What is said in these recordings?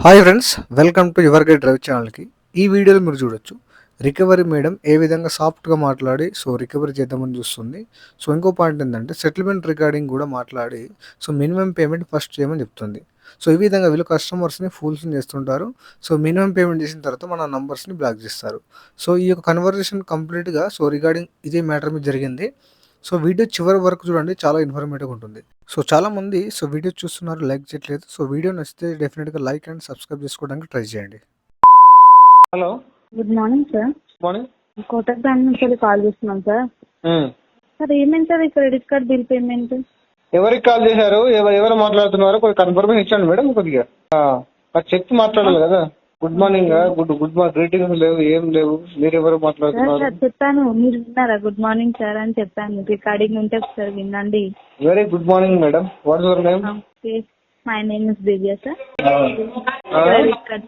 Hi friends, welcome to your guide drive ఛానల్కి. ఈ వీడియోలో మీరు చూడొచ్చు రికవరీ మేడం ఏ విధంగా సాఫ్ట్గా మాట్లాడి రికవరీ చేద్దామని చూస్తుంది. ఇంకో పాయింట్ ఏంటంటే సెటిల్మెంట్ రికార్డింగ్ కూడా మాట్లాడి మినిమం పేమెంట్ ఫస్ట్ చేయమని చెప్తుంది. ఈ విధంగా వీళ్ళు కస్టమర్స్ని ఫూల్స్ని చేస్తుంటారు. మినిమం పేమెంట్ చేసిన తర్వాత మన నంబర్స్ని బ్లాక్ చేస్తారు. ఈ యొక్క కన్వర్జేషన్ కంప్లీట్గా రిగార్డింగ్ ఇదే మ్యాటర్ మీద జరిగింది. వీడియో చివరి వరకు చూడండి, చాలా ఇన్ఫర్మేటివ్గా ఉంటుంది. చాలామంది వీడియో చూస్తున్నారు, లైక్ చేయట్లేదు. వీడియో నచ్చితే డెఫినెట్గా లైక్ అండ్ సబ్స్క్రైబ్ చేసుకోవడానికి ట్రై చేయండి. Hello, good morning sir. Morning. Kotak bank నుంచి కాల్ చేస్తున్నాం సార్. సార్ ఏమైంది సార్ ఈ క్రెడిట్ కార్డ్ బిల్ పేమెంట్? ఎవరికి కాల్ చేశారు? ఎవరు మాట్లాడుతున్నారు? కొద్దిగా కన్ఫర్మేషన్ ఇచ్చండి మేడం. కొద్దిగా చెప్పి మాట్లాడాలి కదా. Good morning, good morning, greetings లేవు, ఏం లేవు. మీరు ఎవరు మాట్లాడుతున్నారు? సార్ చెప్పాను, మీరు విన్నారా? గుడ్ మార్నింగ్ సార్ అని చెప్పాను. రికార్డింగ్ ఉంటే ఒకసారి వినండి. Very good morning madam. What is your name? My name is Divya sir. Credit card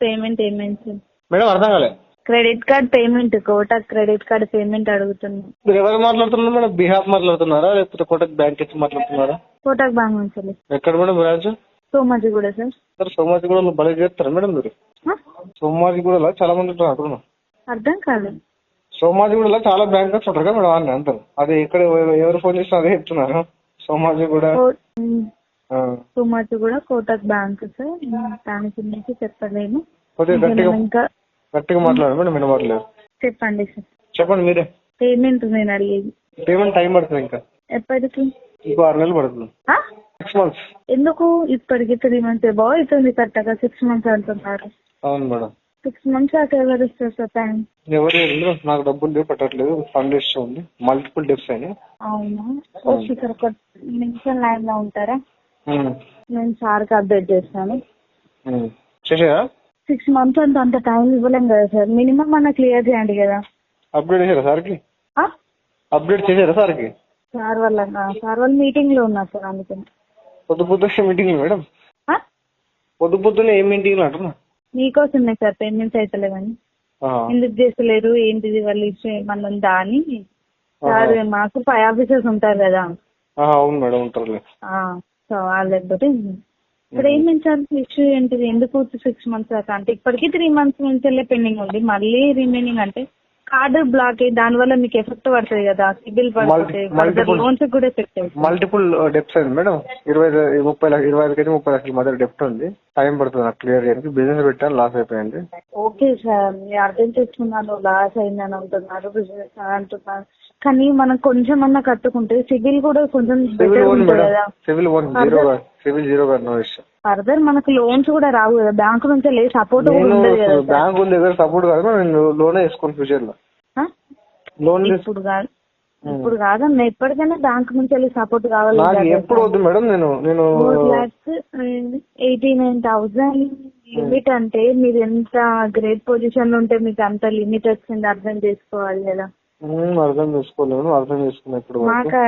payment ఏమైంది సార్? మేడం అర్థం కాలే. Credit card payment, Kotak credit card payment అడుగుతున్నాం. మీరు ఎవరు మాట్లాడుతున్నారు మేడం? బిహాఫ్ మాట్లాడుతున్నారా లేకపోతే కోటక్ బ్యాంక్ నుంచి మాట్లాడుతున్నారా? కోటక్ బ్యాంక్ నుంచి. ఎక్కడ madam branch? Somajiguda sir. Sir సోమాజిగూడలో బలి చేస్తారా మేడం మీరు? సోమాజిగూడలో చాలా మంది ఉంటారు అంటున్నా. అర్థం కాలేదు. సోమాజిగూడలో చాలా బ్యాంకర్స్ ఉంటారు కదా మేడం అన్నీ అందరు. అది ఎక్కడ ఎవరు ఫోన్ చేసినా అదే చెప్తున్నారు. Somajiguda Somajiguda Kotak bank sir. దాని గురించి చెప్పలేము. కొద్దిగా ఇంకా గట్టిగా మాట్లాడండి మేడం, వినబడలేదు. చెప్పండి సార్. చెప్పండి మీరే. పేమెంట్ నేను అడిగేది. పేమెంట్ టైం పడుతుంది, ఇంకా ఎప్పటికి? ఇంకో 6 నెలలు పడుతుంది. 6 months. ఎందుకు ఇప్పటికి 3 months అవుతుంది కరెక్ట్గా. 6 months అంటున్నారు. అవును మేడం. 6 months దాకా ఎవరు ఇస్తారు సార్ టైం? ఎవరు నాకు డబ్బులు లేవు, పెట్టట్లేదు. ఫండ్ ఇష్యూ ఉంది, మల్టిపుల్ డెప్స్ అయినాయి. అవునా? ఓకే సార్, ఒక నిమిషం లైన్ లో ఉంటారా? నేను సార్కి అప్డేట్ చేస్తాను. చేసారా? 6 months అంత టైం ఇవ్వలేం కదా సార్. మినిమం అన్న క్లియర్ చేయండి కదా. అప్డేట్ చేశారా సార్కి? అప్డేట్ చేశారా సార్కి? సార్ వాళ్ళు మీటింగ్ లో ఉన్నారు సార్, అందుకని. పొద్దున్నే మీటింగ్ మేడం? పొద్దున్నే ఏం మీటింగ్ అంటున్నా? మీకోసమే సార్, పేమెంట్స్ అయితలేవని. ఎందుకు చేస్తలేరు, ఏంటిది వాళ్ళ ఇష్యూ ఏమన్నా ఉందా అని. సార్ మాకు 5 officers ఉంటారు కదా. అవును మేడం, ఉంటారు. సో వాళ్ళతో ఇప్పుడు ఏం సార్ ఇష్యూ ఏంటిది? ఎందుకు 6 months దాకా అంటే ఇప్పటికీ 3 months నుంచి పెండింగ్ ఉంది. మళ్ళీ రిమైనింగ్ అంటే కార్డు బ్లాక్ అయ్యి దాని వల్ల మీకు ఎఫెక్ట్ పడుతుంది కదా. సిబిల్ పడుతుంది, లోన్స్ కూడా ఎఫెక్ట్ అవుతుంది. మల్టిపుల్ డెప్స్ అయింది మేడం. 25 లక్షల మధ్య డెప్ట్ ఉంది. టైం పడుతుంది నాకు క్లియర్ చేయడానికి. బిజినెస్ పెట్టాను, లాస్ అయిపోయింది. ఓకే సార్, మీరు అర్థం చేసుకున్నాను. లాస్ అయిందని అంటున్నారు, బిజినెస్ అంటున్నారు. కానీ మనం కొంచెం అన్నా కట్టుకుంటే సిబిల్ కూడా కొంచెం బెటర్ ఉంటుంది కదా. CIBIL zero no issue. Further మనకు లోన్స్ కూడా రావు కదా బ్యాంకు నుంచి. లేదు సపోర్ట్ ఉండదు కదా. బ్యాంక్ ఉంది దగ్గర సపోర్ట్ కాదు, నేను లోనే వేసుకోను ఫ్యూచర్ లో. లోన్ ఇప్పుడు కాదన్న, ఎప్పటికైనా బ్యాంక్ నుంచి వెళ్ళి సపోర్ట్ కావాలి. ఎప్పుడు వద్దు మేడం. నేను 4,89,000 లిమిట్ అంటే మీరు ఎంత గ్రేట్ పొజిషన్ లో ఉంటే మీకు అంత లిమిట్ వచ్చింది, అర్థం చేసుకోవాలి కదా. అర్థం చేసుకోలేను, అర్థం చేసుకున్నా. ఇప్పుడు మాకు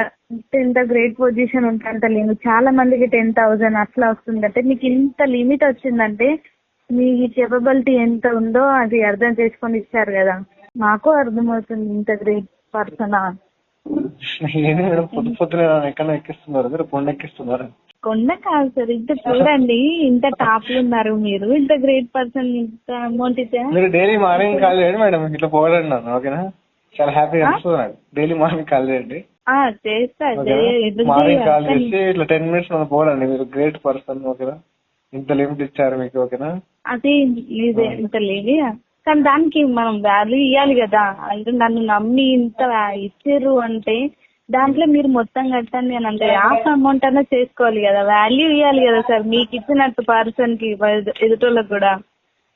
ఎంత గ్రేట్ పొజిషన్ ఉంటే అంత లిమిట్. చాలా మందికి 10,000 అట్లా వస్తుందంటే మీకు ఇంత లిమిట్ వచ్చిందంటే మీ కేపబిలిటీ ఎంత ఉందో అది అర్థం చేసుకొని ఇచ్చారు కదా. మాకు అర్థమవుతుంది ఇంత గ్రేట్ పర్సన్. ఎక్కడ ఎక్కిస్తున్నారు? కొండ ఎక్కిస్తున్నారు? కొండ కాదు సార్, ఇంత చూడండి, ఇంత టాప్ లో ఉన్నారు మీరు. ఇంత గ్రేట్ పర్సన్, ఇంత అమౌంట్ ఇచ్చా. మీరు డైలీ మార్నింగ్ కాల్ చేయండి మేడం, ఇట్లా పోగలండి నన్ను. ఓకేనా? చాలా హ్యాపీగా అనిపిస్తుంది నాకు. డైలీ మార్నింగ్ కాల్ చేయండి. చేస్తా. మార్నింగ్ కాల్ చేసి ఇట్లా 10 minutes మనం పోగలండి. మీరు గ్రేట్ పర్సన్, ఓకేనా? ఇంత లిమిట్ ఇచ్చారు మీకు, ఓకేనా? అది ఇదే ఇంత లేదు, కానీ దానికి మనం వాల్యూ ఇవ్వాలి కదా. అంటే నన్ను నమ్మి ఇంత ఇచ్చారు అంటే దాంట్లో మీరు మొత్తం కట్టండి అని అంటే హాఫ్ అమౌంట్ అన్నా చేసుకోవాలి కదా. వాల్యూ ఇవ్వాలి కదా సార్, మీకు ఇచ్చినట్టు పర్సన్ కి, ఎదుటోళ్ళకి కూడా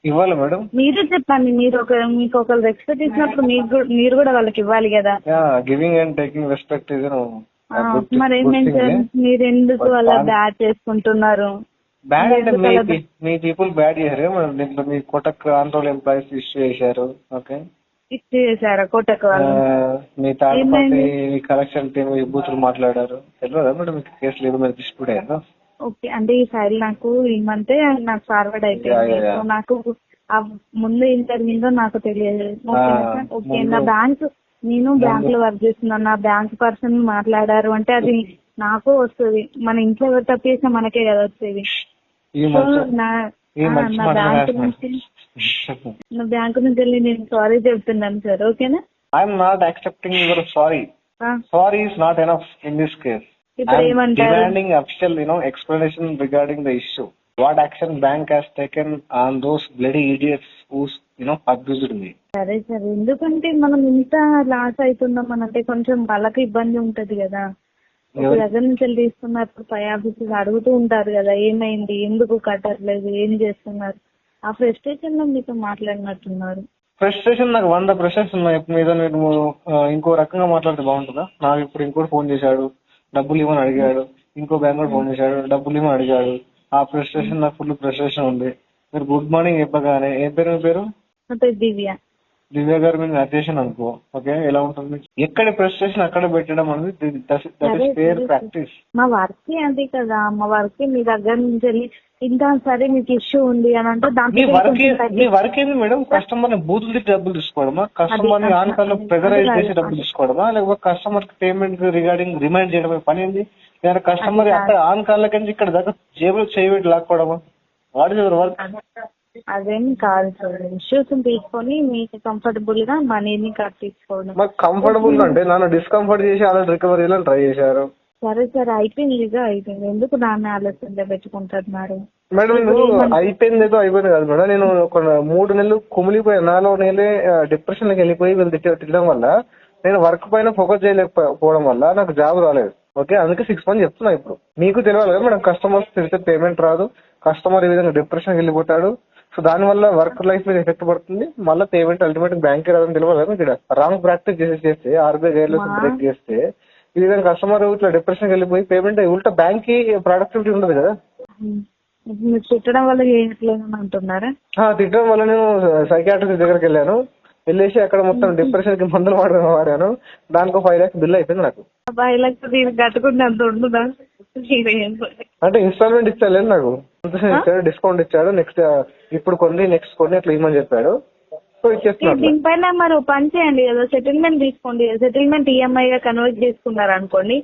ఇవ్వాలి మేడం. మీరు చెప్పండి, మీకు ఒకరు రెస్పెక్ట్ ఇచ్చినప్పుడు మీరు కూడా వాళ్ళకి ఇవ్వాలి కదా. Giving and taking respect is. మరి ఏమేమి సార్, మీరు ఎందుకు అలా బ్యాడ్ చేసుకుంటున్నారు? బ్యాడ్ అంటే మీ పీపుల్ బ్యాడ్ చేశారు మేడం. దీంట్లో మీ కోటక్ ఆంధ్రోల్ ఎంప్లాయీస్ ఇష్యూ చేశారు. ఓకే, ఇష్యూ చేశారా కోటక్ వాళ్ళు? మీ థర్డ్ పార్టీ కలెక్షన్ టీమ్ బూతులు మాట్లాడారు. తెలియదా మేడం మీకు? కేసు లేదు మీద డిస్ప్యూట్ అయ్యారు. ఓకే, అంటే ఈ ఫైల్ నాకు ఇమ్మంటే నాకు ఫార్వర్డ్ అయిపోయింది. నాకు ముందు ఏం జరిగిందో నాకు తెలియదు. ఓకే, నా బ్యాంక్, నేను బ్యాంక్ లో వర్క్ చేస్తున్నాను, నా బ్యాంక్ పర్సన్ మాట్లాడారు అంటే అది నాకు వస్తుంది. మన ఇంట్లో ఎవరు తప్పు చేసినా మనకే కదా వచ్చేది. ఈ సో మంచి నా ఈ మంచి నా మాట బ్యాంక్ మేడం. నుంచి చెప్పు. నా బ్యాంక్ నుంచి వెళ్ళి నేను సారీ చెప్తున్నాను సార్, ఓకేనా? I'm not accepting your sorry. Sorry is not enough in this case. ఇప్పుడు I'm ఏమంటారు? demanding official, explanation regarding the issue. What action bank has taken on those bloody idiots who's, abused me. సరే sir, ఎందుకంటే మనం ఇంత loss అవుతున్నాం అంటే కొంచెం వాళ్ళకి ఇబ్బంది ఉంటది కదా. ఒక దగ్గర నుంచి వెళ్ళి తీసుకున్నప్పుడు పై ఆఫీసర్స్ అడుగుతూ ఉంటారు కదా, ఏమైంది, ఎందుకు కట్టట్లేదు, ఏం చేస్తున్నారు. ఆ ఫ్రస్ట్రేషన్ లో మీతో మాట్లాడినట్టున్నారు. ఫ్రస్ట్రేషన్ నాకు 100 ప్రశ్నలు ఉన్నాయి. ఇప్పుడు మీద నేను ఇంకో రకంగా మాట్లాడితే బాగుంటుందా? నాకు ఇప్పుడు ఇంకోటి ఫోన్ చేశాడు, డబ్బులు ఇవ్వని అడిగాడు. ఇంకో బ్యాంక్ కూడా ఫోన్ చేశాడు, డబ్బులు ఇవ్వని అడిగాడు. ఆ ఫ్రస్ట్రేషన్ నాకు ఫుల్ ఫ్రస్ట్రేషన్ ఉంది. మీరు గుడ్ మార్నింగ్ చెప్పగానే ఏం పేరు మీ పేరు? నా పేరు దివ్య. దివ్య గారు మీరు అటెన్షన్ అనుకో, ఓకే, ఎలా ఉంటుంది? ఎక్కడ ఫ్రస్ట్రేషన్ అక్కడ పెట్టడం అనేది దట్ ఇస్ ఫేర్ ప్రాక్టీస్. మా వర్క్ అది కదా, మా వర్క్ మీ దగ్గర నుంచి వెళ్ళి ఇంకా సరే మీకు ఇష్యూ ఉంది అని అంటే మీ వర్క్ ఏంది మేడం? కస్టమర్ ని బూతులు తిట్టి డబ్బులు తీసుకోవడమా? కస్టమర్ ని ఆన్ కాల్ లో ప్రెజరైజ్ చేసి డబ్బులు తీసుకోవడమా? లేకపోతే కస్టమర్ కి పేమెంట్ రిగార్డింగ్ రిమైండ్ చేయడమే పని ఏంది? లేదా కస్టమర్ అక్కడ ఆన్ కాల్ కింద ఇక్కడ దాకా జేబులో చేయబెట్టి లాక్కోవడమా? What is your work? అదేం కాదు సార్, ఇష్యూస్ తీసుకొని మీకు కంఫర్టబుల్ గా మనీని కట్టించుకోవడం. మాకు కంఫర్టబుల్ అంటే నన్ను డిస్కంఫర్ట్ చేసి అలా రికవరీ ట్రై చేశారు. సరే సార్, అయిపోయింది, ఎందుకు దాన్ని ఆలోచనలో పెట్టుకుంటున్నారు? మేడం నేను అయిపోయింది ఏదో అయిపోయింది కాదు మేడం. నేను ఒక 3 నెలలు కుమిలిపోయాను. 4వ నెలే డిప్రెషన్ లోకి వెళ్ళిపోయి వీళ్ళు తిట్టడం వల్ల నేను వర్క్ పైన ఫోకస్ చేయలేకపోవడం వల్ల నాకు జాబ్ రాలేదు. ఓకే, అందుకే 6 మంత్స్ చెప్తున్నా. ఇప్పుడు మీకు తెలియాలి కదా మేడం, కస్టమర్స్ తిరిగితే పేమెంట్ రాదు, కస్టమర్ ఈ విధంగా డిప్రెషన్ వెళ్ళిపోతాడు. సో దాని వల్ల వర్క్ లైఫ్ మీద ఎఫెక్ట్ పడుతుంది, మళ్ళీ పేమెంట్ అల్టిమేట్ బ్యాంక్ రాదని తెలియాలి కదా. ఇక్కడ రాంగ్ ప్రాక్టీస్ చేస్తే ఆర్బీఐ గైడ్ లైన్స్ బ్రేక్ చేస్తే ఈ విధంగా కస్టమర్ ఇట్లా డిప్రెషన్ వెళ్ళిపోయి పేమెంట్ ఉల్టా బ్యాంక్ కి ప్రొడక్టివిటీ ఉండదు కదా. మీరు తిట్టడం వల్ల చేయట్లేదని అంటున్నారా? తిట్టడం వల్ల నేను సైకియాట్రిస్ట్ దగ్గరికి వెళ్ళాను. వెళ్ళేసి అక్కడ మొత్తం డిప్రెషన్ కి మందులు వాడాను. దానికి 5 lakhs బిల్ అయిపోయింది నాకు. 5 lakhs నేను కట్టుకుంటే అంత ఉండదా? అంటే ఇన్స్టాల్మెంట్ ఇచ్చాలేదు నాకు, డిస్కౌంట్ ఇచ్చాడు. ఇప్పుడు నెక్స్ట్ కొన్ని అట్లా ఇవ్వమని చెప్పాడు. సో ఇచ్చేస్తున్నాడు. దీనిపైన మరి పని చేయండి కదా, సెటిల్మెంట్ తీసుకోండి. సెటిల్మెంట్ ఈఎంఐ గా కన్వర్ట్ చేసుకున్నారు అనుకోండి,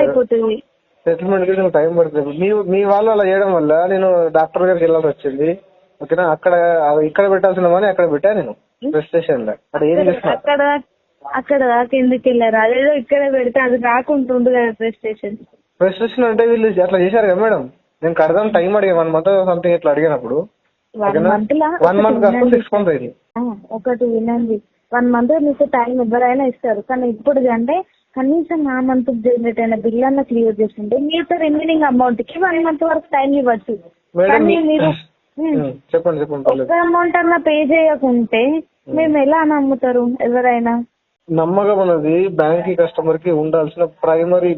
అయిపోతుంది. సెటిల్మెంట్ కి టైం పడుతుంది. మీ వాళ్ళు అలా చేయడం వల్ల నేను డాక్టర్ దగ్గరికి వెళ్ళాల్సి వచ్చింది. ఓకేనా, ఇక్కడ పెట్టాల్సిన మనీ అక్కడ పెట్టా నేను ప్రెస్టేషన్ లో. అక్కడ ఏం చేస్తున్నా అక్కడ దాకా ఎందుకు వెళ్ళారు? అదేదో ఇక్కడ పెడితే అది రాకుంటుంది కదా ప్రెస్టేషన్ అంటే వీళ్ళు అట్లా చేశారు కదా మేడం. నేను కడదాం టైం అడిగా 1 month సంథింగ్ ఇట్లా అడిగినప్పుడు 1 month కాస్త 6 months అయింది. ఒకటి వినండి, 1 month మీకు టైం ఎవరైనా ఇస్తారు, కానీ ఇప్పుడు అంటే కనీసం ఆ మంత్ జనరేట్ అయిన బిల్ అన్న క్లియర్ చేస్తుంటే మిగతా రిమైనింగ్ అమౌంట్ కి 1 month వరకు టైం ఇవ్వచ్చు. కానీ మీరు చెప్పండి ఒక అమౌంట్ అన్నా పే చేయకుంటే మేము ఎలా నమ్ముతారు ఎవరైనా? నమ్మకం అనేది బ్యాంక్ కస్టమర్ కి ఉండాల్సిన ప్రైమరీ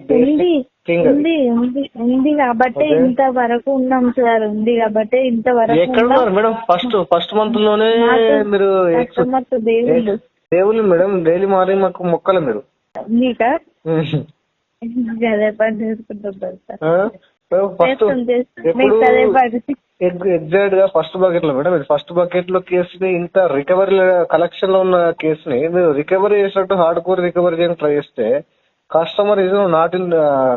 ఉంది కాబట్టి ఇంతవరకు ఉన్నాం సార్. ఉంది కాబట్టి ఇంతవరకు ఎక్కడ ఉన్నారు మేడం? ఫస్ట్ మంత్ లోనే మీరు దేవుళ్ళు మేడం. డైలీ మార్నింగ్ మాకు మొక్కలు మీరు మీకా అదే పని చేసుకుంటారు ఎగ్జాక్ట్ గా ఫస్ట్ బకెట్ లో మేడం. ఫస్ట్ బకెట్ లో కేసుని ఇంత రికవరీ కలెక్షన్ లో ఉన్న కేసుని మీరు రికవరీ చేసినట్టు హార్డ్ కోర్ రికవరీ చేయడానికి ట్రై చేస్తే customer is not in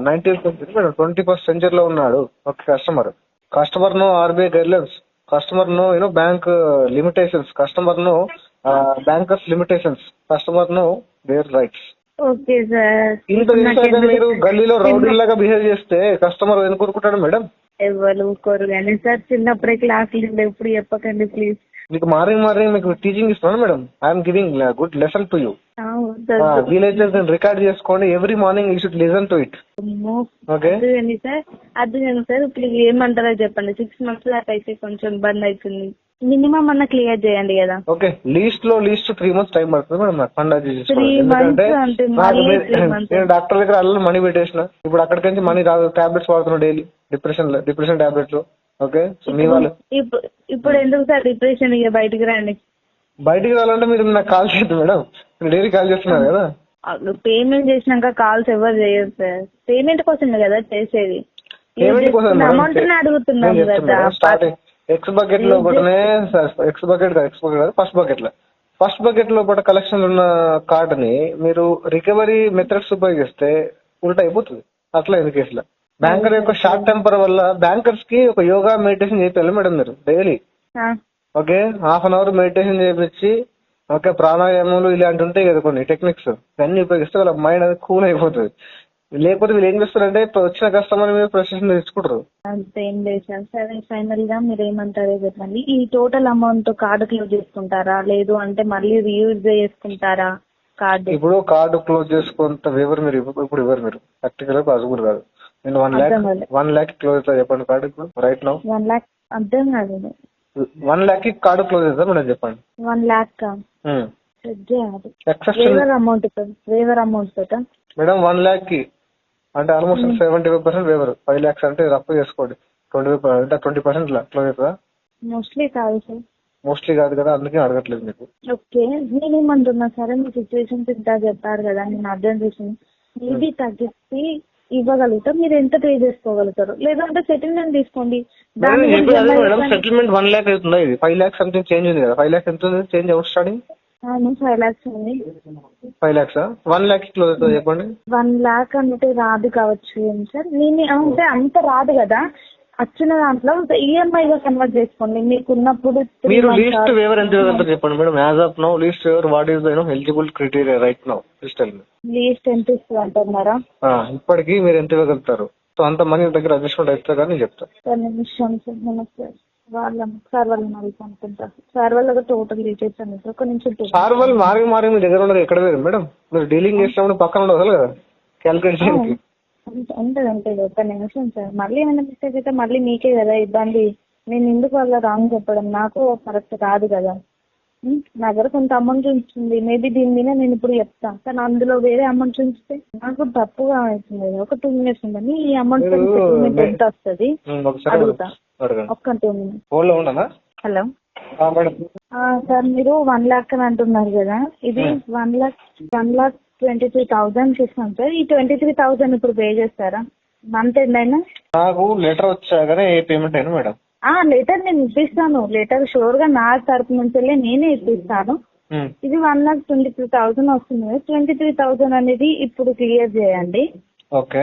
19th century madam, 21st century లో ఉన్నాడు ఒక customer know RBI guidelines, customer know bank limitations, customer know bankers limitations, customer know their rights. Okay sir, ఇంత తెలిసాక మీరు గల్లీలో రౌడీలాగా behave చేస్తే కస్టమర్ ఎందుకు కోరుకుంటాడు మేడం? ఎవరు కోరు కానీ సార్, చిన్నప్పుడే క్లాసులు ఎప్పుడు చెప్పకండి ప్లీజ్. మీకు మార్నింగ్ మీకు టీచింగ్ ఇస్తున్నాను madam. I'm giving good lesson to you. వీలైతే రికార్డ్ చేసుకోండి. Every morning you should listen to it. Okay sir, అర్థం సార్. ఇప్పుడు ఏమంటారో చెప్పండి. 6 months దాకా అయితే కొంచెం ఇబ్బంది అవుతుంది. మినిమం అన్న క్లియర్ చేయండి కదా. ఓకే, లీస్ట్ 3 months టైం పడుతుంది మేడం నాకు ఫండ్ అది. నేను డాక్టర్ దగ్గర అల్లు మనీ పెట్టేసిన. ఇప్పుడు అక్కడికి నుంచి మనీ రాదు. టాబ్లెట్స్ వాడుతున్నా డైలీ, డిప్రెషన్ టాబ్లెట్స్. ఓకే, మీ వాళ్ళు ఇప్పుడు ఎందుకు సార్ డిప్రెషన్? ఇక బయటికి రండి. బయటికి రావాలంటే మీరు నాకు కాల్ చేయద్దు మేడం. డైలీ కాల్ చేస్తున్నారు కదా. పేమెంట్ చేసినాక కాల్స్ ఎవరు చేయరు సార్. పేమెంట్ కోసమే కదా చేసేది. అమౌంట్ అడుగుతున్నాం కదా. ఎక్స్ బకెట్ లో ఫస్ట్ బకెట్ లో కలెక్షన్ ఉన్న కార్డ్ ని మీరు రికవరీ మెథడ్స్ ఉపయోగిస్తే ఉల్టా అయిపోతుంది. అట్లా ఎందుకు కేసులో బ్యాంకర్ యొక్క షార్ట్ టెంపర్ వల్ల బ్యాంకర్స్ కి ఒక యోగా మెడిటేషన్ చేయాలి మేడం మీరు డైలీ. ఆ, okay, half an hour meditation చేయించి ఓకే ప్రాణాయామాలు ఇలాంటి ఉంటాయి కదా కొన్ని టెక్నిక్స్ అన్ని ఉపయోగిస్తే వాళ్ళ మైండ్ అనేది కూల్ అయిపోతుంది. లేకపోతే వీళ్ళు ఏం చేస్తారంటే ఇప్పుడు వచ్చిన కస్టమర్ మీద ప్రొసెషన్ తెచ్చుకుంటారు. అంతేం లేదు సార్. సరే ఫైనల్ గా మీరు ఏమంటారో చెప్పండి. ఈ టోటల్ అమౌంట్ కార్డు క్లోజ్ చేసుకుంటారా, లేదు అంటే మళ్ళీ రీయూజ్ చేసుకుంటారా కార్డు? ఇప్పుడు కార్డు క్లోజ్ చేసుకుంటే ఎవరు మీరు ఇప్పుడు ఎవరు మీరు ప్రాక్టికల్ గా పాసిబుల్ కాదు. నేను 1 lakh క్లోజ్ అవుతా చెప్పండి కార్డు ఇప్పుడు రైట్ నౌ. 1 lakh అర్థం కాదు. 1 lakh కి కార్డు క్లోజ్ అవుతా మేడం చెప్పండి. 1 lakh ఎక్సెప్షన్ వేవర్ అమౌంట్ తోట మేడం 1 lakh కి అంటే ఆల్మోస్ట్ 75% వేవర్. 5 lakhs అంటే రఫ్ చేసుకోండి 25% అంటే 20% క్లోజ్ అవుతుందా? మోస్ట్లీ కాదు సార్. మోస్ట్లీ కాదు కదా, అందుకే అడగట్లేదు మీకు. ఓకే, నేనేమంటున్నా సరే మీ సిచ్యువేషన్స్ ఇంత చెప్పారు కదా, నేను అర్థం చేసి మేబీ తగ్గిస్తే ఇవ్వగలుగుతా. మీరు ఎంత పే చేసుకోగలుగుతారు, లేదంటే సెటిల్మెంట్ తీసుకోండి. దాని మేడం సెటిల్మెంట్ 1 lakh అవుతుందా? ఇది 5 lakhs సంథింగ్ చేంజ్ ఉంది కదా. 5 lakhs ఎంత ఉంది చేంజ్ అవుట్ స్టార్టింగ్? 5 lakhs ఉంది. 5 lakhs 1 lakh క్లోజ్ అవుతుంది చెప్పండి. 1 lakh అంటే రాదు కావచ్చు ఏం సార్. నేను అంటే అంత రాదు కదా, వచ్చిన దాంట్లో ఈఎంఐ గా కన్వర్ట్ చేసుకోండి మీకు ఉన్నప్పుడు. మీరు లీస్ట్ వేవర్ ఎంత ఇవ్వగలుగుతారు చెప్పండి madam. As of now least waiver what is the eligible criteria right now please tell me. Least ఎంత ఇస్తుంది అంటున్నారా? ఇప్పటికి మీరు ఎంత ఇవ్వగలుగుతారు? సో అంత మనీ దగ్గర అడ్జస్ట్మెంట్ అవుతుంది కానీ నేను చెప్తాను. సార్ వాళ్ళని అడుగుతా అనుకుంటా. సార్ వాళ్ళ టోటల్ డీటెయిల్స్ అనేది ఒక నిమిషం. సార్ వాళ్ళు మారి మీ దగ్గర ఉండదు ఎక్కడ వేరు మేడం. మీరు డీలింగ్ చేసినప్పుడు పక్కన ఉండదు కదా క్యాల్కులేషన్ కి. ఉంటుంది ఒక నిమిషం సార్. మళ్ళీ ఏమైనా మిస్టేక్ అయితే మళ్ళీ మీకే కదా ఇబ్బంది. నేను ఎందుకు వాళ్ళ రాంగ్ చెప్పడం, నాకు కరెక్ట్ కాదు కదా. నా దగ్గర కొంత అమౌంట్ ఉంచుతుంది, మేబీ దీని మీద నేను ఇప్పుడు చెప్తాను, కానీ అందులో వేరే అమౌంట్ ఉంచితే నాకు తప్పుగా అవుతుంది. ఒక 2 minutes ఉందని ఈ అమౌంట్ ఎంత వస్తుంది అడుగుతా. ఒక్క 2 minutes. హలో సార్, మీరు 1 lakh అని అంటున్నారు కదా, ఇది 1,23,000 ఇస్తాం సార్. ఈ 23,000 ఇప్పుడు పే చేస్తారా మంత్ ఎండ్ అయినా? నాకు లెటర్ వచ్చాకనే ఏ పేమెంట్ అయినా మేడం. లెటర్ నేను ఇప్పిస్తాను. లెటర్ షూర్ గా నా తరపు నుంచి నేనే ఇప్పిస్తాను. ఇది 1,23,000 వస్తుంది. 23,000 అనేది ఇప్పుడు క్లియర్ చేయండి. ఓకే,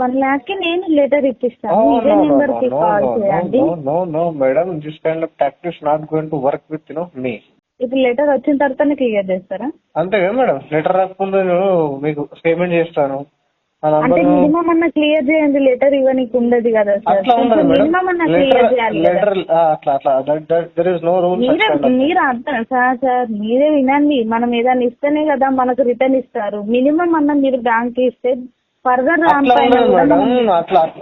1 lakh కి నేను లెటర్ ఇప్పిస్తాను. ఇదే నెంబర్ కి కాల్ చేయండి. No madam, this kind of practice not going to work with me. ఇప్పుడు లెటర్ వచ్చిన తర్వాతనే క్లియర్ చేస్తారా? అంతే కదా మేడం. లెటర్ రాకుండా నేను మీకు పేమెంట్ చేస్తాను. అంటే మినిమం అన్న క్లియర్ చేయండి. లెటర్ ఇవ్వనీకి ఉండదు కదా సార్. మినిమం అన్న క్లియర్ చేయాలి. మీరు అర్థం సార్, మీరే వినండి. మనం ఏదైనా ఇస్తేనే కదా మనకు రిటర్న్ ఇస్తారు. మినిమం అన్న మీరు బ్యాంక్ ఇస్తే ఫర్దర్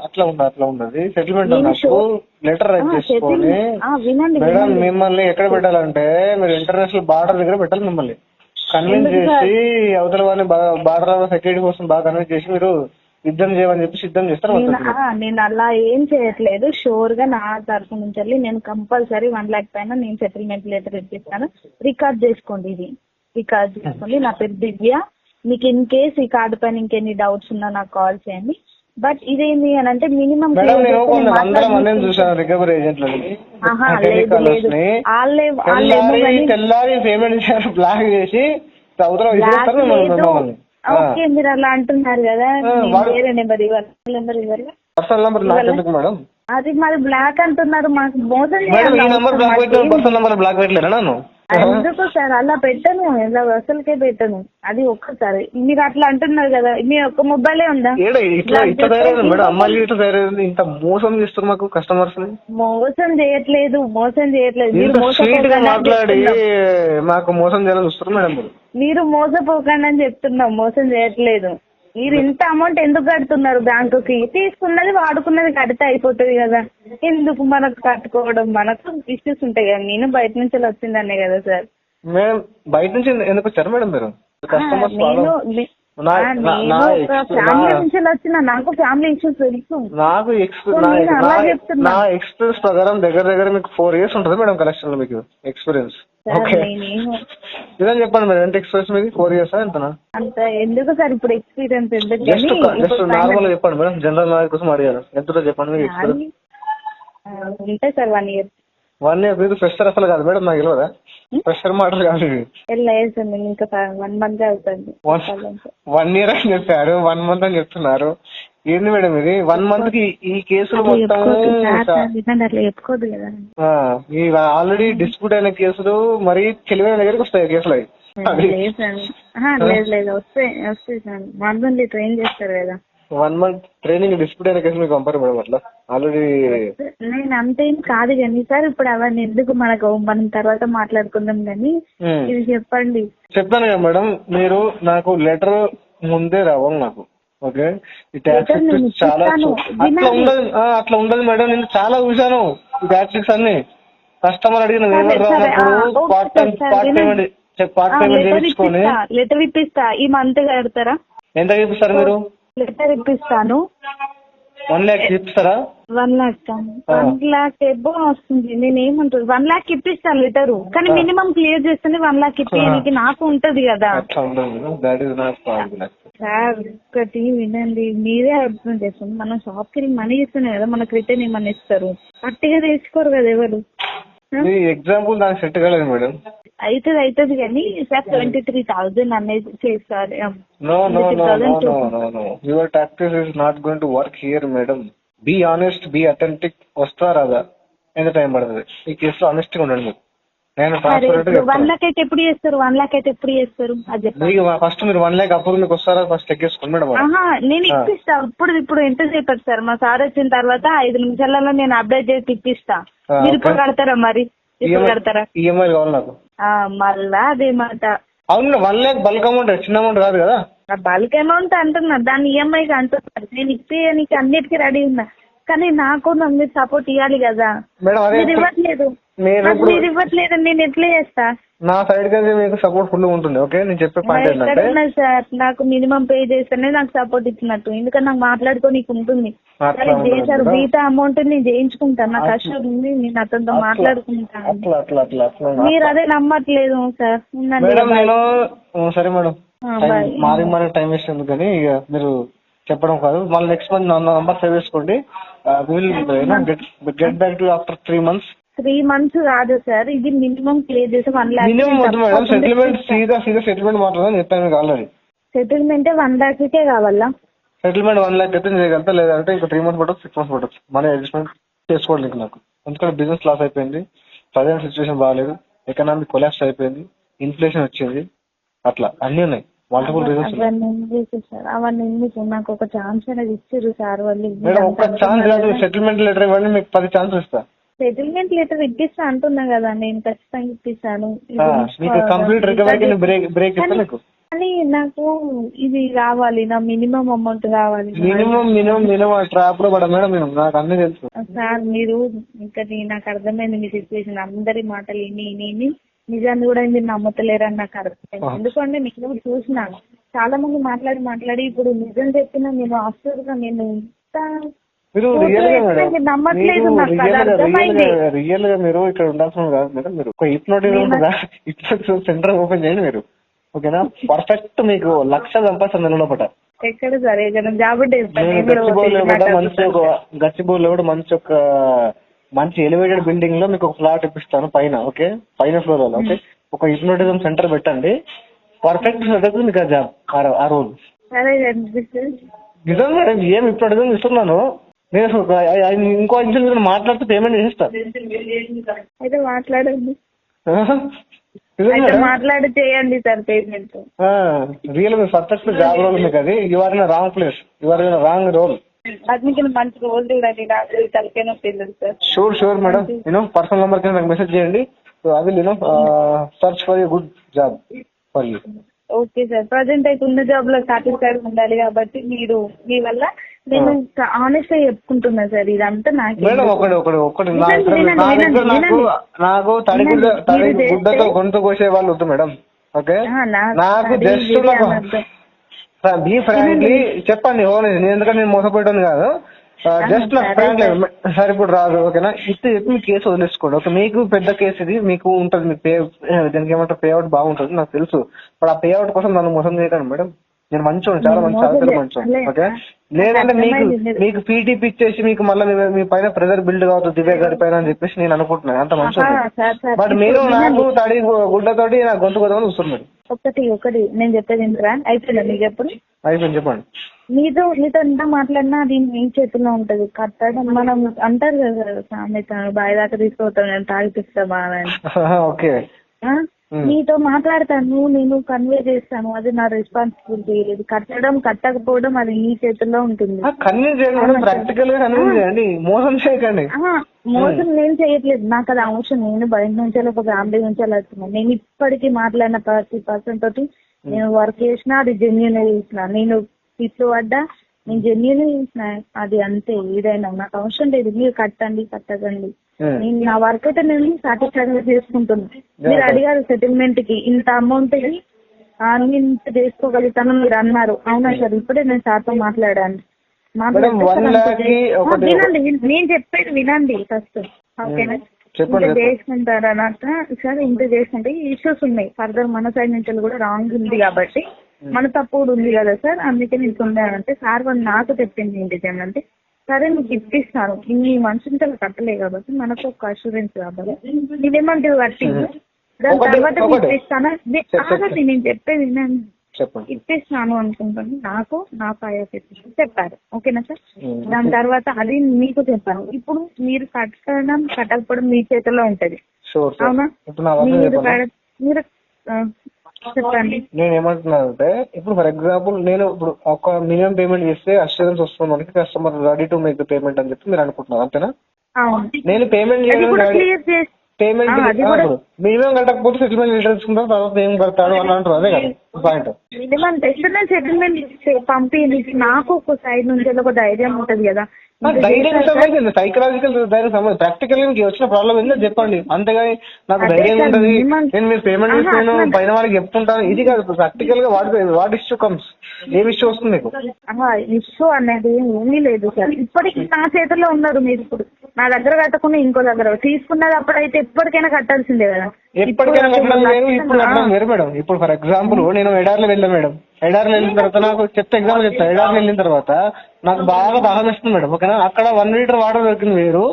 అట్లా ఉండదు. సెటిల్మెంట్ లెటర్ రైట్ చేసుకొని మేడం మిమ్మల్ని ఎక్కడ పెట్టాలంటే మీరు ఇంటర్నేషనల్ బార్డర్ దగ్గర పెట్టాలి. మిమ్మల్ని కన్విన్స్ చేసి అవతల వారిని బార్డర్ సెక్యూరిటీ కోసం బాగా కన్విన్స్ చేసి మీరు యుద్ధం చేయమని చెప్పి సిద్ధం చేస్తారు. నేను అలా ఏం చేయట్లేదు. షూర్ గా నా తరఫు నుంచి నేను కంపల్సరీ 1 lakh పైన నేను సెటిల్మెంట్ లెటర్ ఇప్పిస్తాను. రికార్డ్ చేసుకోండి, ఇది రికార్డ్ చేసుకోండి. నా పేరు దివ్య. మీకు ఇన్ కేస్ ఈ కార్డు పైన ఇంకెన్ని డౌట్స్ ఉన్నా నాకు కాల్ చేయండి. బట్ ఇదేంటి అని అంటే మినిమం రికవరీ ఏజెంట్లని తెల్లారి పేమెంట్ బ్లాక్ చేసి ఓకే మీరు అలా అంటున్నారు కదా. వేరే నెంబర్ ఇవ్వాలి. Personal number madam. అది మరి బ్లాక్ అంటున్నారు. మాకు మోసం బ్లాక్ పెట్టలేరా నన్ను? ఎందుకు సార్ అలా పెట్టను, ఇలా అసలుకే పెట్టను. అది ఒక్కసారి మీరు అట్లా అంటున్నారు కదా. మీ ఒక్క మొబైలే ఉందా? ఇంత మోసం చేస్తారు మాకు కస్టమర్స్. మోసం చేయట్లేదు. మాట్లాడి మాకు మోసం చేయాలని చూస్తారు మేడం. మీరు మోసపోకండి అని చెప్తున్నాం, మోసం చేయట్లేదు. మీరు ఇంత అమౌంట్ ఎందుకు కడుతున్నారు బ్యాంకుకి? తీసుకున్నది వాడుకున్నది కడితే అయిపోతుంది కదా. ఎందుకు మనకు కట్టుకోవడం? మనకు ఇష్యూస్ ఉంటాయి కదా. నేను బయట నుంచి వచ్చిందనే కదా సార్. మేడం బయట నుంచి ఎందుకు వచ్చారు మేడం మీరు? ఫ్యామిలీ నుంచి వచ్చిన నాకు ఫ్యామిలీ ఇష్యూస్ తెలుసు. నాకు నా ఎక్స్పీరియన్స్ ప్రకారం దగ్గర మీకు 4 years ఉంటుంది మేడం కలెక్షన్ లో మీకు ఎక్స్పీరియన్స్. ఇదని చెప్పండి మేడం. ఎంత ఎక్స్పీరియన్స్ మీది? 4 years ఎంతనా? అంత ఎందుకు సార్ ఇప్పుడు ఎక్స్పీరియన్స్ ఎందుకు? జస్ట్ నార్మల్ చెప్పండి మేడం. జనరల్ నాలెడ్జ్ కోసం అడిగాను. ఎంతో చెప్పండి మీకు ఎక్స్పీరియన్స్. ఉంటాయి సార్ 1 year. 1 year మీరు ఫ్రెషర్ అసలు కాదు మేడం, నాకు తెలియదా? ఫ్రెషర్ మాటలు కాదు. ఇంకా 1 month అవుతుంది. 1 year అని చెప్పారు, 1 month అని చెప్తున్నారు. ఏంది మేడం ఇది 1 month కి ఈ కేసులు మొత్తం అట్లా చెప్పుకోదు కదా. ఈ ఆల్రెడీ డిస్ప్యూట్ అయిన కేసులు మరి తెలివైన దగ్గరికి వస్తాయి కేసులు అవి. లేదు సార్, లేదు వస్తాయి సార్. 1 month ట్రైన్ చేస్తారు కదా. 1 month ట్రైనింగ్ డిస్ప్యూట్ అయిన కేసులు మీకు పంపారు మేడం అట్లా ఆల్రెడీ. నేను అంతేం కాదు కానీ సార్, ఇప్పుడు అవన్నీ ఎందుకు మనం తర్వాత మాట్లాడుకుందాం కానీ ఇది చెప్పండి. చెప్తాను కదా మేడం, మీరు నాకు లెటర్ ముందే రావాలి నాకు. ఓకే, ఈ ట్యాక్స్ చాలా అట్లా ఉండదు మేడం. నేను చాలా చూసాను ఈ ట్యాక్సెస్ అన్ని. కస్టమర్ అడిగిన పార్ట్ పేమెంట్ చేయించుకొని లెటర్ ఇప్పిస్తా. ఈ మంత్ కడతారా? ఎంత ఇప్పిస్తారు మీరు? లెటర్ ఇప్పిస్తాను. 1 lakh ఇప్పిస్తారా? 1 lakh 1 lakh ఎబ్బో వస్తుంది. నేను ఏమంటారు 1 lakh ఇప్పిస్తాను లెటరు, కానీ మినిమం క్లియర్ చేస్తేనే 1 lakh ఇప్పేయడానికి నాకు ఉంటది కదా సార్. ఒకటి వినండి, మీరే అర్థం చేస్తుంది. మనం షాప్ కి మనీ ఇస్తున్నాం కదా, మనకు రిటర్న్ ఏమన్నా ఇస్తారు. అట్టిగా తెచ్చుకోరు కదా ఎవరు. ఎగ్జాంపుల్ నాకు సెట్ కాలేదు మేడం. అవుతుంది కానీ సార్ 23,000 అనేది చేస్తారు. No. Your taxes is not going to work here, madam. Be honest, be authentic. వస్తారా రాదా? ఎంత టైం పడుతుంది? ఈ కేసులో ఆనెస్ట్ గా ఉండండి. నేను 1 lakh అయితే ఎప్పుడు చేస్తారు? 1 lakh అయితే ఎప్పుడు చేస్తారు అది చెప్పండి. ఫస్ట్ మీరు 1 lakh అప్పుడు మీకు వస్తారా? ఫస్ట్ ఎక్కేసుకోండి మేడం. నేను ఇప్పిస్తా. ఇప్పుడు ఎంత సేపటి సార్? మా సార్ వచ్చిన తర్వాత 5 నిమిషాలలో నేను అప్డేట్ చేసి ఇప్పిస్తా. మీరు ఇప్పుడు కడతారా? మరి ఇప్పుడు కడతారా? ఈఎంఐ కావాలి నాకు. మళ్ళా అదేమాట. అవును, 1 lakh బల్క్ అమౌంట్, చిన్న అమౌంట్ కాదు కదా. బల్క్ అమౌంట్ అంటున్నా, దాన్ని ఈఎంఐకి అంటున్నారు. నేను ఇప్పేయడానికి అన్నిటికీ రెడీ ఉన్నా, కానీ నాకు మీరు సపోర్ట్ ఇవ్వాలి కదా. మీరు ఇవ్వట్లేదు. మీరు ఇవ్వట్లేదు, నేను ఎట్లా చేస్తా? నా సైడ్ కి మీకు సపోర్ట్ ఫుల్ ఉంటుంది. ఓకే, నేను చెప్పే పాయింట్ ఏంటంటే సార్, నాకు మినిమం పే చేస్తేనే నాకు సపోర్ట్ ఇచ్చినట్టు. ఎందుకంటే నాకు మాట్లాడుకోనికి ఉంటుంది. చేశారు బీటా అమౌంట్ నేను చేయించుకుంటాను. నాకు కష్టం ఉంది, నేను అతనితో మాట్లాడుకుంటాను. మీరు అదే నమ్మట్లేదు సార్. సరే మేడం, మారి టైం వేస్ట్ ఎందుకు కానీ ఇక మీరు చెప్పడం కాదు. మళ్ళీ నెక్స్ట్ మంత్ నంబర్ సేవ్ చేసుకోండి. Get back to after 3 months. 3 months కాదు సార్, ఇది మినిమం క్లియర్ చేసి 1 lakh. మినిమం వద్దు మేడం, సెటిల్మెంట్ సీదా సెటిల్మెంట్ మాట్లాడదని చెప్పాను ఆల్రెడీ. సెటిల్మెంట్ 1 lakh కావాలా? సెటిల్మెంట్ 1 lakh అయితే చేయగలుగుతా, లేదంటే ఇంకా 3 months పట్టదు, 6 months పట్టదు. మనీ అడ్జస్ట్మెంట్ చేసుకోవడానికి నాకు. ఎందుకంటే బిజినెస్ లాస్ అయిపోయింది, ప్రజెంట్ సిచ్యువేషన్ బాగాలేదు, ఎకనామిక్ కొలాప్స్ అయిపోయింది, ఇన్ఫ్లేషన్ వచ్చింది, అట్లా అన్ని ఉన్నాయి. Multiple reasons. అవన్నీ ఎందుకు? నాకు ఒక ఛాన్స్ అనేది ఇచ్చారు సార్ వాళ్ళు. మేడం ఒక ఛాన్స్ కాదు, సెటిల్మెంట్ లెటర్ ఇవ్వండి, మీకు 10 ఛాన్సెస్ ఇస్తా. సెటిల్మెంట్ లెటర్ ఇప్పిస్తా అంటున్నా కదా, నేను ఖచ్చితంగా ఇప్పిస్తాను. కంప్లీట్ రికవరీకి బ్రేక్ ఇస్తా మీకు. కానీ నాకు ఇది రావాలి, నా మినిమం అమౌంట్ రావాలి. మినిమం ట్రాప్ లో పడ మేడం, నాకు అన్ని తెలుసు సార్. మీరు ఇంకా నాకు అర్థమైంది మీ సిచ్యువేషన్. అందరి మాటలు విని నిజాన్ని కూడా మీరు నమ్మతలేరని నాకు అర్థమైంది. ఎందుకంటే నేను చూసిన చాలా మంది మాట్లాడి ఇప్పుడు నిజం చెప్పినా నేను ఆశ్చర్యంగా నేను నమ్మట్లేదు. రియల్ గా మీరు ఇక్కడ ఉండాల్సిన కాదు మేడం. మీరు ఒక హిప్నోటిజం సెంటర్ ఓపెన్ చేయండి మీరు. ఓకేనా? పర్ఫెక్ట్ మీకు 1 lakh సంపాదిస్తాను నెల లోపల. ఎక్కడ సరే జాబ్ గచ్చిబౌలిలో కూడా మంచి ఎలివేటెడ్ బిల్డింగ్ లో మీకు ఒక ఫ్లాట్ ఇప్పిస్తాను పైన. ఓకే, పైన ఫ్లోర్ లో. ఓకే, ఒక హిప్నోటిజం సెంటర్ పెట్టండి, పర్ఫెక్ట్ సెటప్ మీకు ఆ జాబ్, ఆ రోల్. నిజం మేడం, ఏం హిప్నోటిజం ఇస్తున్నాను నేను. ఇంకో ఇంజన్ మీద మాట్లాడితే పేమెంట్ చేసేస్తాను. అయితే మాట్లాడండి, మాట్లాడి చేయండి sir payment. Real perfect job role మీకు అది. You are in wrong place, you are in wrong role. అది మంచి రోల్ చూడండి, నాకు తలకైనా తెలియదు sir. Sure madam, personal number కింద నాకు మెసేజ్ చేయండి. I will search for a good job for you. Okay sir, present అయితే ఉన్న జాబ్ లో సాటిస్ఫైడ్ ఉండాలి కాబట్టి మీరు మీ వల్ల నేను ఆనెస్ట్ గా చెప్పుకుంటున్నా సార్. ఇదంతా నాకు నాకు తడి గుడ్డతో గొంతు కోసే వాళ్ళు వద్దు మేడం. ఓకే, నాకు జస్ట్ బీ ఫ్రాంక్లీ చెప్పండి. నేను ఎందుకంటే నేను మోసపోయాను కాదు, జస్ట్ నాకు ఫ్రాంక్లీ సరిపడు రాదు. ఓకేనా? ఇస్తే చెప్పి మీ కేసు వదిలేసుకోండి. ఓకే, మీకు పెద్ద కేసు ఇది, మీకు ఉంటుంది, మీకు దానికి ఏమంటారు పే అవుట్ బాగుంటుంది నాకు తెలుసు. ఇప్పుడు ఆ పే అవుట్ కోసం నన్ను మోసం చేయకండి మేడం. నేను మంచోడు, చాలా మంచి మంచోడు. ఓకే, లేదంటే మీకు పీటీపీ ఇచ్చేసి మీకు మళ్ళీ మీ పైన ప్రెజర్ బిల్డ్ కావద్దు దివ్య గారి పైన అని చెప్పేసి నేను అనుకుంటున్నాను. అంత మంచోడు. బట్ మీరు నాకు తడి గుడ్డతోటి నాకు గొంతు కొద్దామని చూస్తున్నారు. ఒకటి నేను చెప్పేది ఏంటరా? అయిపోయిందా మీకు? ఎప్పుడు అయిపోయింది చెప్పండి. మీతో ఎంత మాట్లాడినా అది మీ చేతిలో ఉంటది. కట్టడం మనం అంటారు కదా సామెత, బావి దాకా తీసుకుపోతాం నేను తాగిపిస్తామా అని. ఓకే. మీతో మాట్లాడతాను, నేను కన్వే చేస్తాను, అది నా రెస్పాన్సిబిలిటీ. ఇది కట్టడం కట్టకపోవడం అది మీ చేతుల్లో ఉంటుంది. కన్విన్స్ చేయండి, ప్రాక్టికల్ గా కన్విన్స్ చేయండి, మోసం చేయకండి. మోసం నేను చేయట్లేదు, నాకు అది అవసరం. నేను బయట నుంచి ఒక ఫ్యామిలీ నుంచి వెళ్తున్నాను. నేను ఇప్పటికీ మాట్లాడిన ప్రతి పర్సన్ తోటి నేను వర్క్ చేసినా అది జెన్యూన్ చేసిన, నేను తిట్లు పడ్డా నేను జెన్యూన్ చేసిన, అది అంతే. ఏదైనా నాకు అవసరం లేదు మీరు కట్టండి కట్టకండి, నేను నా వర్క్ అయితే నేను సాటిస్ఫాక్షన్ చేసుకుంటున్నాను. మీరు అడిగారు సెటిల్మెంట్ కి ఇంత అమౌంట్ కి ఇంత చేసుకోగలుగుతాను మీరు అన్నారు. అవునా సార్, ఇప్పుడే నేను సార్తో మాట్లాడాను. వినండి, నేను చెప్పేది వినండి ఫస్ట్, ఓకేనా? ఇంత చేసుకుంటారనట సార్, ఇంత చేసుకుంటే ఇష్యూస్ ఉన్నాయి ఫర్దర్ మన సైడ్ నుంచి కూడా రాంగ్ ఉంది కాబట్టి మన తప్పు కూడా ఉంది కదా సార్, అందుకే నేను ఉండాలంటే సార్ వాళ్ళు నాకు చెప్పింది ఏంటి అంటే, సరే నీకు ఇప్పిస్తాను, ఇన్ని మనుషులతో కట్టలే కాబట్టి మనకు ఒక అష్యూరెన్స్ కాబట్టి నేనేమంటే కట్టి దాని తర్వాత ఇప్పిస్తాను. నేను చెప్పేది వినండి, ఇప్పిస్తాను అనుకుంటాను. నాకు నా చెప్పారు, ఓకేనా సార్? దాని తర్వాత అది మీకు చెప్పాను. ఇప్పుడు మీరు కట్టడం కట్టకపోవడం మీ చేతిలో ఉంటది, అవునా? మీరు చెప్పండి. నేను ఏమంటున్నానంటే, ఇప్పుడు ఫర్ ఎగ్జాంపుల్ నేను ఇప్పుడు ఒక మినిమం పేమెంట్ చేస్తే అష్యూరెన్స్ వస్తుంది మనకి, customer ready to make the payment అని చెప్పి మీరు అనుకుంటున్నారు, అంతేనా? నేను పేమెంట్ మినిమం కట్టకపోతే సెటిల్మెంట్ లెటర్ తీసుకుంటారు, తర్వాత ఏం కడతాడు అని అంటారు, అదే కదా పాయింట్. మినిమం సెటిల్మెంట్ పంపింది, నాకు ఒక సైడ్ నుంచి ఒక ధైర్యం ఉంటది కదా. ధైర్యం సంబంధించింది, సైకలాజికల్ ధైర్యం సంబంధించి, ప్రాక్టికల్ మీకు వచ్చిన ప్రాబ్లం ఏంటో చెప్పండి, అంతేగాని నాకు ధైర్యం ఉంటది నేను మీరు పేమెంట్ చేస్తాను పైన వాళ్ళకి చెప్తుంటాను, ఇది కాదు. ప్రాక్టికల్ గా వాట్ ఇష్యూ కమ్స్, ఏం ఇష్యూ వస్తుంది మీకు? ఇష్యూ అనేది ఏమీ లేదు సార్, ఇప్పటికి నా చేతుల్లో ఉన్నారు మీరు. ఇప్పుడు నా దగ్గర కట్టకుండా ఇంకో దగ్గర తీసుకున్నది, అప్పుడైతే ఎప్పటికైనా కట్టాల్సిందే కదా. ఎప్పటికైనా కట్టడం వేరు, ఇప్పుడు కట్టడం వేరు మేడం. ఇప్పుడు ఫర్ ఎగ్జాంపుల్ నేను ఎడార్లో వెళ్ళాను మేడం, ఎడార్లో వెళ్ళిన తర్వాత నాకు చెప్తే ఎగ్జాంపుల్ చెప్తా, ఎడార్లో వెళ్ళిన తర్వాత నాకు బాగా దాహం వేస్తుంది మేడం, ఓకేనా? అక్కడ 1 లీటర్ వాటర్ దొరికింది వేరు,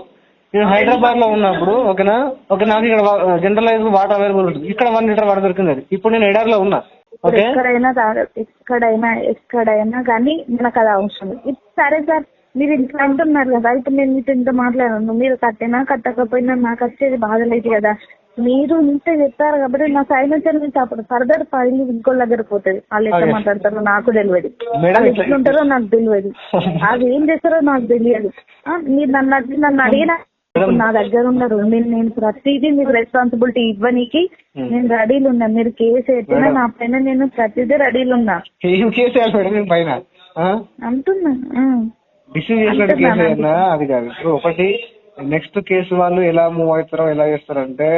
నేను హైదరాబాద్ లో ఉన్నప్పుడు ఓకేనా, ఓకే నాకు ఇక్కడ జనరలైజ్ వాటర్ అవైలబుల్ ఉంటుంది, ఇక్కడ 1 లీటర్ వాటర్ దొరికింది. అది ఇప్పుడు నేను ఎడార్లో ఉన్నా, ఓకే? ఎక్కడైనా కానీ మనకు అది అవసరం. సరే సార్, మీరు ఇంట్లో అంటున్నారు కదా, ఇప్పుడు నేను మీతో ఇంత మాట్లాడాను, మీరు కట్టినా కట్టకపోయినా నాకు వచ్చేది బాధలేదు కదా. మీరు ఇంత చెప్పారు కాబట్టి నా సైడ్ నుంచి అప్పుడు ఫర్దర్ ఫైల్ ఇంకో దగ్గర పోతుంది. వాళ్ళు ఎట్లా మాట్లాడతారో నాకు తెలియదు, వాళ్ళు ఎట్లుంటారో నాకు తెలియదు, అది ఏం చేస్తారో నాకు తెలియదు. మీరు నన్ను అడిగినా నా దగ్గర ఉన్నారు, నేను ప్రతిదీ మీకు రెస్పాన్సిబిలిటీ ఇవ్వనీకి నేను రెడీలు ఉన్నా. మీరు కేసు ఎట్టినా నా పైన నేను ప్రతిదీ రెడీలు ఉన్నా అంటున్నా. అది కాదు ఒకటి. నెక్స్ట్ కేసు వాళ్ళు ఎలా మూవ్ అవుతారో ఎలా చేస్తారంటే,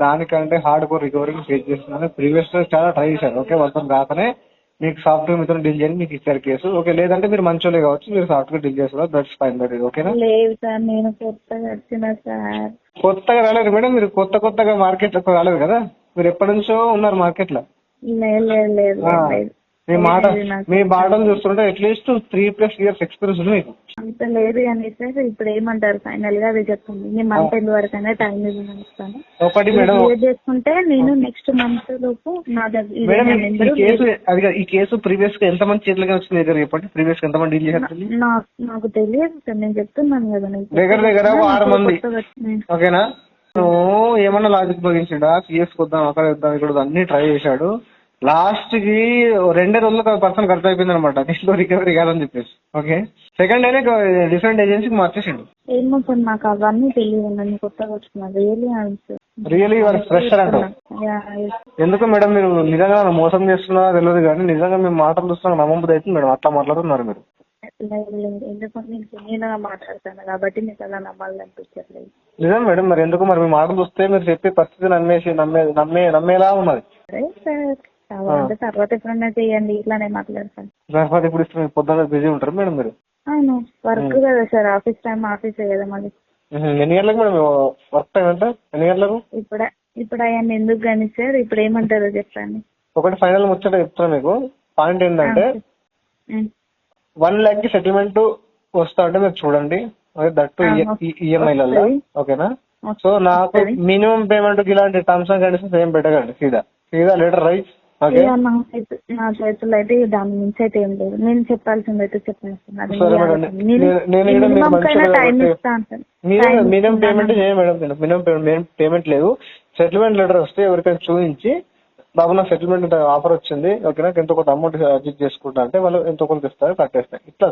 దానికంటే హార్డ్ కోర్ రికవరీ ఫేస్ చేస్తున్నారు. ప్రీవియస్ గా చాలా ట్రై చేశారు, ఓకే? వాళ్ళతో రాకనే మీకు సాఫ్ట్వేర్ మీతో డీల్ చేయండి, మీకు ఇచ్చారు కేసు, ఓకే? లేదంటే మీరు మంచోళ్ళే కావచ్చు, మీరు సాఫ్ట్వేర్ డీల్ చేస్తారు, దట్స్ ఫైన్, దట్ ఓకేనా? లేదు సార్, నేను కొత్తగా వచ్చిన సార్. కొత్తగా రాలేదు మేడం, మీరు కొత్తగా మార్కెట్ లో రాలేదు కదా, మీరు ఎప్పటి నుంచో ఉన్నారు మార్కెట్ లో. లేదు, మీ మాటలు చూస్తుంటే అట్లీస్ట్ 3+ years ఎక్స్పీరియన్స్ ఉంది మీకు. అంత లేదు కానీ సార్, ఇప్పుడు ఏమంటారు ఫైనల్ గా అది చెప్పండి. నేను మంత్ ఎండ్ వరకు అయినా టైం ఇస్తాను. ఒకటి మేడం చేసుకుంటే నేను నెక్స్ట్ మంత్ లోపు నా దగ్గర ఈ కేసు ప్రీవియస్ గా ఎంత మంది చేతులకి వచ్చింది దగ్గర చెప్పండి. ప్రీవియస్ గా ఎంత మంది డీల్ చేశారు? నాకు తెలియదు సార్, నేను చెప్తున్నాను కదా, దగ్గర 6 మంది, ఓకేనా? ఏమన్నా లాజిక్ భగించాడా? సిఎస్ వద్దాం, అక్కడ వద్దాం, ఇక్కడ అన్ని ట్రై చేశాడు. లాస్ట్ కి 2 రోజుల్లో పర్సన్ ఖర్చు అయిపోయింది అనమాట, దీంట్లో రికవరీ కాదని చెప్పేసి, ఓకే? సెకండ్ డేనే డిఫరెంట్ ఏజెన్సీకి మార్చేసిండు. ఏమో సార్, నాకు అవన్నీ తెలియదు, నన్ను కొత్తగా వచ్చిన రియలీ యువర్ ఫ్రెషర్ అంటారు. ఎందుకు మేడం మీరు నిజంగా మోసం చేస్తున్నారో తెలియదు కానీ నిజంగా మేము మాటలు చూస్తున్నా నమ్మబుద్ధి అవుతుంది మేడం, అట్లా మాట్లాడుతున్నారు మీరు. ఎందుకంటే నేను మాట్లాడతాను కాబట్టి మీకు అలా నమ్మాలనిపించట్లేదు. నిజం మేడం, మరి ఎందుకు మరి మీ మాటలు చూస్తే మీరు చెప్పే పరిస్థితి నమ్మేలా ఉన్నది. తర్వాత ఎప్పుడన్నా చేయండి, ఇట్లానే మాట్లాడతాను. తర్వాత ఇప్పుడు పొద్దున్న బిజీ ఉంటారు మేడం మీరు? అవును, వర్క్ కదా సార్, ఆఫీస్ టైం ఆఫీసే కదా మళ్ళీ. ఎన్ని గంటలకు మేడం వర్క్ టైం అంటే? ఎన్ని గంటలకు? ఇప్పుడు అవన్నీ ఎందుకు కానీ సార్, ఇప్పుడు ఏమంటారో చెప్పండి. ఒకటి ఫైనల్ ముచ్చట చెప్తాను మీకు. పాయింట్ ఏంటంటే 1 lakh కి సెటిల్మెంట్ వస్తా అంటే మీరు చూడండి, దట్టు ఈఎంఐలలో, ఓకేనా? సో నాకు మినిమం పేమెంట్ ఇలాంటి టర్మ్స్ అండ్ కండిషన్స్ ఏం పెట్టకండి, సీదా లెటర్ రైట్ ఓకే ఇక నా చేతుల్లో అయితే దాని నుంచి అయితే ఏం లేదు. నేను చెప్పాల్సింది అయితే చెప్పేస్తాను. అది సరే మేడం, నేను ఇక్కడ మీరు మినిమం కైనా మంచిగా టైం కాబట్టి ఇస్తా అంటాను. మినిమం పేమెంట్ చేయ మేడం. మినిమం పేమెంట్ లేదు. సెటిల్మెంట్ లెటర్ వస్తే ఎవరికైనా చూపించి బాబు నాకు సెటిల్మెంట్ ఆఫర్ వచ్చింది, ఓకే నాకు ఎంతో కొంత అమౌంట్ అడ్జస్ట్ చేసుకుంటా అంటే వాళ్ళు ఎంతో కొంత ఇస్తారు, కట్టేస్తాయి. ఇట్లా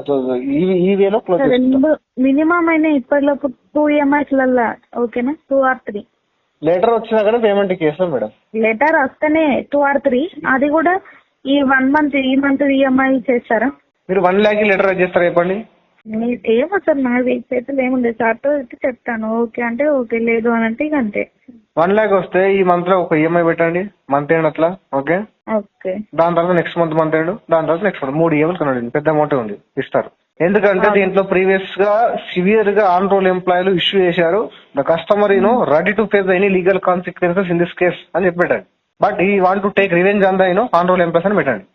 ఈ వేలో క్లోజ్ చేస్తాం. మినిమం అయినా ఇప్పటిలోపు 2 EMIs లల్లా ఓకేనా, 2 or 3 లెటర్ వచ్చినా కానీ పేమెంట్ చేస్తాం మేడం. లెటర్ వస్తేనే 2 or 3, అది కూడా ఈ 1 month ఈ మంత్ EMI చేస్తారా? మీరు 1 lakh లెటర్ చేస్తారా చెప్పండి? ఏమో సార్, నా చేతులు ఏముండదు. సార్తో అయితే చెప్తాను, ఓకే అంటే ఓకే, లేదు అని అంటే ఇక అంతే. 1 lakh వస్తే ఈ మంత్ లో ఒక ఈఎంఐ పెట్టండి, మంత్ ఎండ్ అట్లా, ఓకే. ఓకే, దాని తర్వాత నెక్స్ట్ మంత్ ఎండ్, దాని తర్వాత నెక్స్ట్ మంత్ 3 ఈఎంఐలు కనండి, పెద్ద అమౌంట్ ఉంది, ఇస్తారు. ఎందుకంటే దీంట్లో ప్రీవియస్ గా సివియర్ గా ఆన్ రోల్ ఎంప్లాయీలు ఇష్యూ చేశారు. The customer ready to face any legal consequences in this case అని చెప్పి పెట్టండి. But I want to take revenge on the on role employees అని పెట్టండి.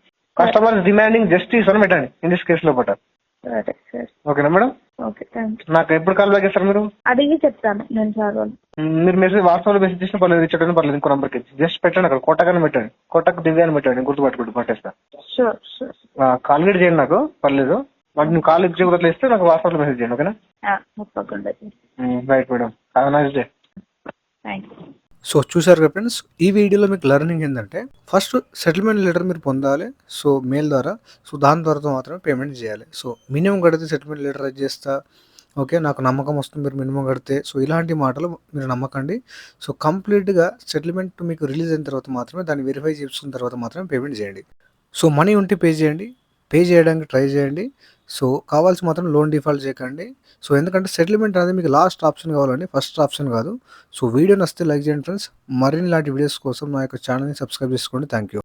కస్టమర్ డిమాండింగ్ జస్టిస్ అని పెట్టండి ఇన్ దిస్ కేస్ లో పెట్టారు. సరే సార్, ఓకేనా మేడం? Okay, thank you. నాకు ఎప్పుడు కాల్ బ్యాక్ చేస్తారు మీరు? అడిగి చెప్తాను నేను సార్ వాళ్ళు. మీరు మెసేజ్ వాట్సాప్ లో మెసేజ్ చేసిన పర్లేదు, ఇచ్చడం పర్లేదు, ఇంకో నంబర్కి జస్ట్ పెట్టండి. అక్కడ కోటకని పెట్టండి, కోటక్ దివ్య అని పెట్టండి, గుర్తుపట్టుకుంటూ పట్టేస్తా. Sure sure. కాల్ గేట్ చేయండి నాకు, పర్లేదు. మరి నువ్వు కాల్ ఇచ్చేకుట్లా ఇస్తే నాకు వాట్సాప్ లో మెసేజ్ చేయండి, ఓకేనా? తప్పకుండా. Right madam, have a nice day. Thank you. So చూసారు కదా ఫ్రెండ్స్, ఈ వీడియోలో మీకు లెర్నింగ్ ఏంటంటే ఫస్ట్ సెటిల్మెంట్ లెటర్ మీరు పొందాలి, సో మెయిల్ ద్వారా. సో దాని ద్వారా మాత్రమే పేమెంట్ చేయాలి. సో మినిమం కడితే సెటిల్మెంట్ లెటర్ చేస్తా, ఓకే నాకు నమ్మకం వస్తుంది మీరు మినిమం కడితే, సో ఇలాంటి మాటలు మీరు నమ్మకండి. సో కంప్లీట్గా సెటిల్మెంట్ మీకు రిలీజ్ అయిన తర్వాత మాత్రమే దాన్ని వెరిఫై చేసుకున్న తర్వాత మాత్రమే పేమెంట్ చేయండి. సో మనీ ఉంటే పే చేయండి, పే చేయడానికి ట్రై చేయండి. సో కావాల్సి మాత్రం లోన్ డిఫాల్ట్ చేయకండి. సో ఎందుకంటే సెటిల్మెంట్ అనేది మీకు లాస్ట్ ఆప్షన్ కావాలండి, ఫస్ట్ ఆప్షన్ కాదు. సో వీడియో నచ్చితే లైక్ చేయండి ఫ్రెండ్స్. మరిన్ని ఇలాంటి వీడియోస్ కోసం నా యొక్క ఛానల్ని సబ్స్క్రైబ్ చేసుకోండి. Thank you.